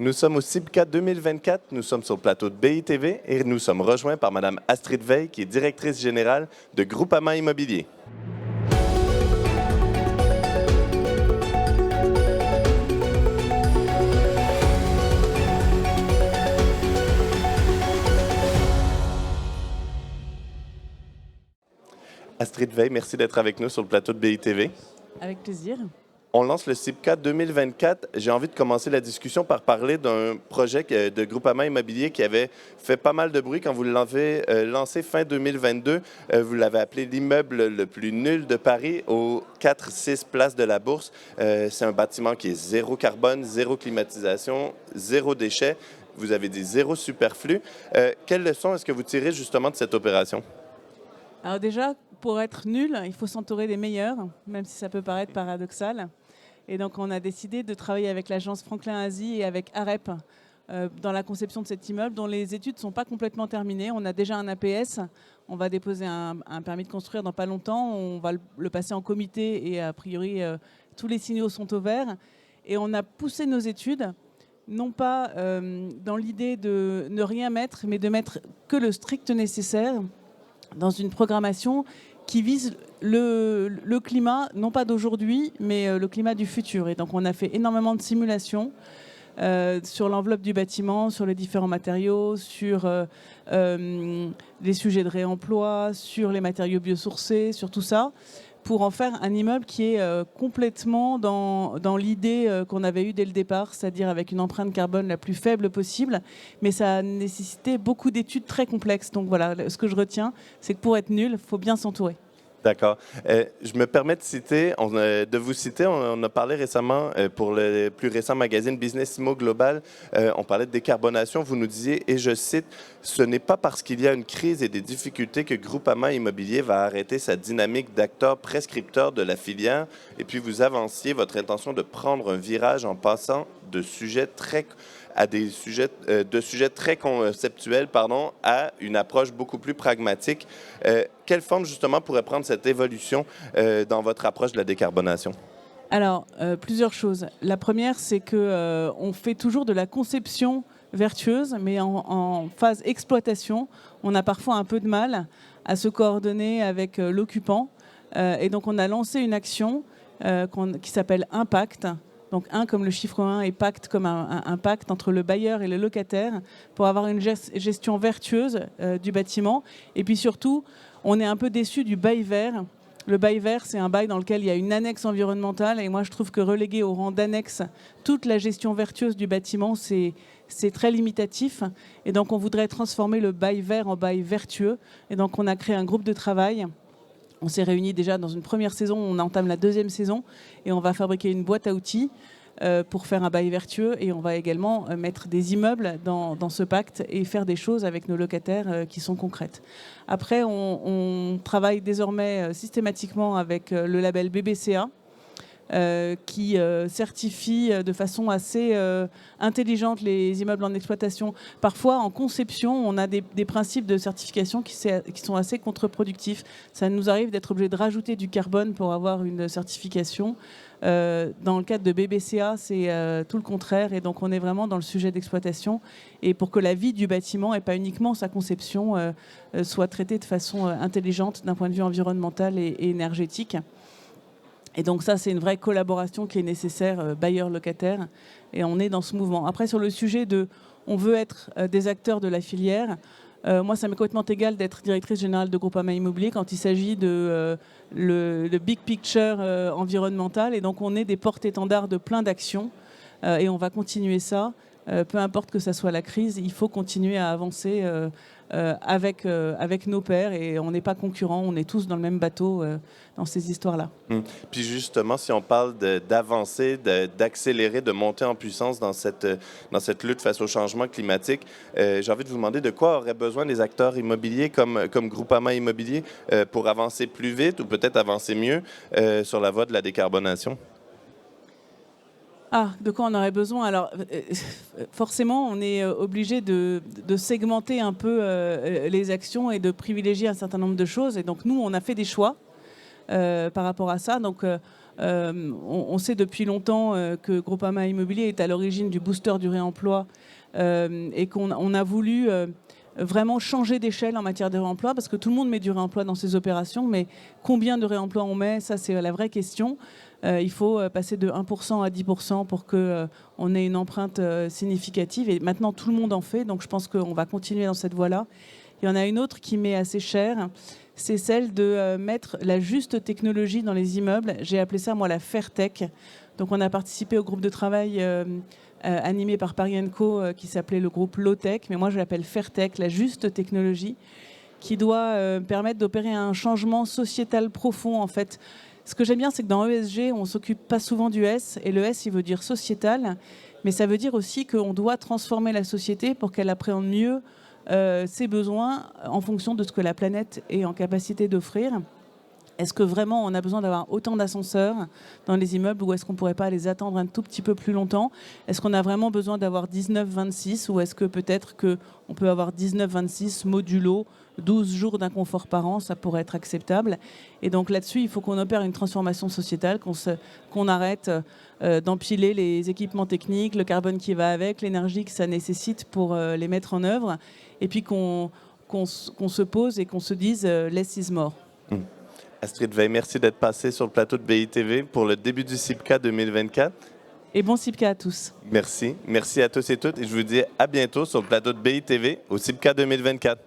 Nous sommes au CIBCA 2024, nous sommes sur le plateau de BITV et nous sommes rejoints par Mme Astrid Veil, qui est directrice générale de Groupama Immobilier. Astrid Veil, merci d'être avec nous sur le plateau de BITV. Avec plaisir. On lance le CIBCA 2024. J'ai envie de commencer la discussion par parler d'un projet de Groupama Immobilier qui avait fait pas mal de bruit quand vous l'avez lancé fin 2022. Vous l'avez appelé l'immeuble le plus nul de Paris aux 4-6 places de la Bourse. C'est un bâtiment qui est zéro carbone, zéro climatisation, zéro déchet. Vous avez dit zéro superflu. Quelles leçons est-ce que vous tirez justement de cette opération? Alors déjà, pour être nul, il faut s'entourer des meilleurs, même si ça peut paraître paradoxal. Et donc, on a décidé de travailler avec l'agence Franklin Asie et avec AREP dans la conception de cet immeuble, dont les études ne sont pas complètement terminées. On a déjà un APS, on va déposer un permis de construire dans pas longtemps, on va le passer en comité et a priori, tous les signaux sont au vert. Et on a poussé nos études, non pas dans l'idée de ne rien mettre, mais de mettre que le strict nécessaire dans une programmation qui vise le climat, non pas d'aujourd'hui, mais le climat du futur. Et donc, on a fait énormément de simulations sur l'enveloppe du bâtiment, sur les différents matériaux, sur les sujets de réemploi, sur les matériaux biosourcés, sur tout ça, pour en faire un immeuble qui est complètement dans l'idée qu'on avait eue dès le départ, c'est-à-dire avec une empreinte carbone la plus faible possible. Mais ça a nécessité beaucoup d'études très complexes. Donc voilà, ce que je retiens, c'est que pour être nul, il faut bien s'entourer. D'accord. Je me permets de vous citer. On a parlé récemment pour le plus récent magazine Business Immo Global. On parlait de décarbonation. Vous nous disiez, et je cite, « Ce n'est pas parce qu'il y a une crise et des difficultés que Groupama Immobilier va arrêter sa dynamique d'acteur prescripteur de la filière. » Et puis vous avanciez votre intention de prendre un virage en passant de sujets très conceptuels à une approche beaucoup plus pragmatique. Quelle forme, justement, pourrait prendre cette évolution dans votre approche de la décarbonation? Alors, plusieurs choses. La première, c'est qu'on fait toujours de la conception vertueuse, mais en phase exploitation, on a parfois un peu de mal à se coordonner avec l'occupant. Et donc, on a lancé une action qui s'appelle Impact. Donc 1 comme le chiffre 1 et pacte comme un pacte entre le bailleur et le locataire pour avoir une gestion vertueuse du bâtiment. Et puis surtout, on est un peu déçu du bail vert. Le bail vert, c'est un bail dans lequel il y a une annexe environnementale. Et moi, je trouve que reléguer au rang d'annexe toute la gestion vertueuse du bâtiment, c'est très limitatif. Et donc, on voudrait transformer le bail vert en bail vertueux. Et donc, on a créé un groupe de travail. On s'est réunis déjà dans une première saison, on entame la deuxième saison et on va fabriquer une boîte à outils pour faire un bail vertueux et on va également mettre des immeubles dans ce pacte et faire des choses avec nos locataires qui sont concrètes. Après, on travaille désormais systématiquement avec le label BBCA, qui certifie de façon assez intelligente les immeubles en exploitation. Parfois, en conception, on a des principes de certification qui sont assez contre-productifs. Ça nous arrive d'être obligé de rajouter du carbone pour avoir une certification. Dans le cadre de BBCA, c'est tout le contraire. Et donc, on est vraiment dans le sujet d'exploitation. Et pour que la vie du bâtiment et pas uniquement sa conception soit traitée de façon intelligente d'un point de vue environnemental et énergétique. Et donc ça, c'est une vraie collaboration qui est nécessaire, bailleur-locataire, et on est dans ce mouvement. Après, sur le sujet on veut être des acteurs de la filière, moi, ça m'est complètement égal d'être directrice générale de Groupama Immobilier quand il s'agit de le big picture environnemental. Et donc, on est des porte-étendards de plein d'actions, et on va continuer ça. Peu importe que ça soit la crise, il faut continuer à avancer avec nos pairs et on n'est pas concurrents, on est tous dans le même bateau dans ces histoires-là. Puis justement, si on parle d'avancer, d'accélérer, de monter en puissance dans cette lutte face au changement climatique, j'ai envie de vous demander de quoi auraient besoin les acteurs immobiliers comme Groupama Immobilier pour avancer plus vite ou peut-être avancer mieux sur la voie de la décarbonation? Ah, de quoi on aurait besoin? Alors, forcément, on est obligé de segmenter un peu les actions et de privilégier un certain nombre de choses. Et donc, nous, on a fait des choix par rapport à ça. Donc, On sait depuis longtemps que Groupama Immobilier est à l'origine du booster du réemploi et qu'on a voulu vraiment changer d'échelle en matière de réemploi, parce que tout le monde met du réemploi dans ses opérations, mais combien de réemploi on met, ça c'est la vraie question. Il faut passer de 1% à 10% pour qu'on ait une empreinte significative, et maintenant tout le monde en fait, donc je pense qu'on va continuer dans cette voie-là. Il y en a une autre qui m'est assez chère, c'est celle de mettre la juste technologie dans les immeubles. J'ai appelé ça, moi, la Fairtech. Donc on a participé au groupe de travail animé par Paris & Co qui s'appelait le groupe Low-Tech, mais moi je l'appelle Fairtech, la juste technologie, qui doit permettre d'opérer un changement sociétal profond en fait. Ce que j'aime bien, c'est que dans ESG, on ne s'occupe pas souvent du S, et le S, il veut dire sociétal, mais ça veut dire aussi qu'on doit transformer la société pour qu'elle appréhende mieux ses besoins en fonction de ce que la planète est en capacité d'offrir. Est-ce que vraiment on a besoin d'avoir autant d'ascenseurs dans les immeubles, ou est-ce qu'on ne pourrait pas les attendre un tout petit peu plus longtemps? Est-ce qu'on a vraiment besoin d'avoir 19-26, ou est-ce que peut-être qu'on peut avoir 19-26 modulo, 12 jours d'inconfort par an, ça pourrait être acceptable. Et donc là-dessus, il faut qu'on opère une transformation sociétale, qu'on arrête d'empiler les équipements techniques, le carbone qui va avec, l'énergie que ça nécessite pour les mettre en œuvre, et puis qu'on se pose et qu'on se dise « less is more ». Astrid Veil, merci d'être passée sur le plateau de BITV pour le début du CIPCA 2024. Et bon CIPCA à tous. Merci. Merci à tous et toutes. Et je vous dis à bientôt sur le plateau de BITV au CIPCA 2024.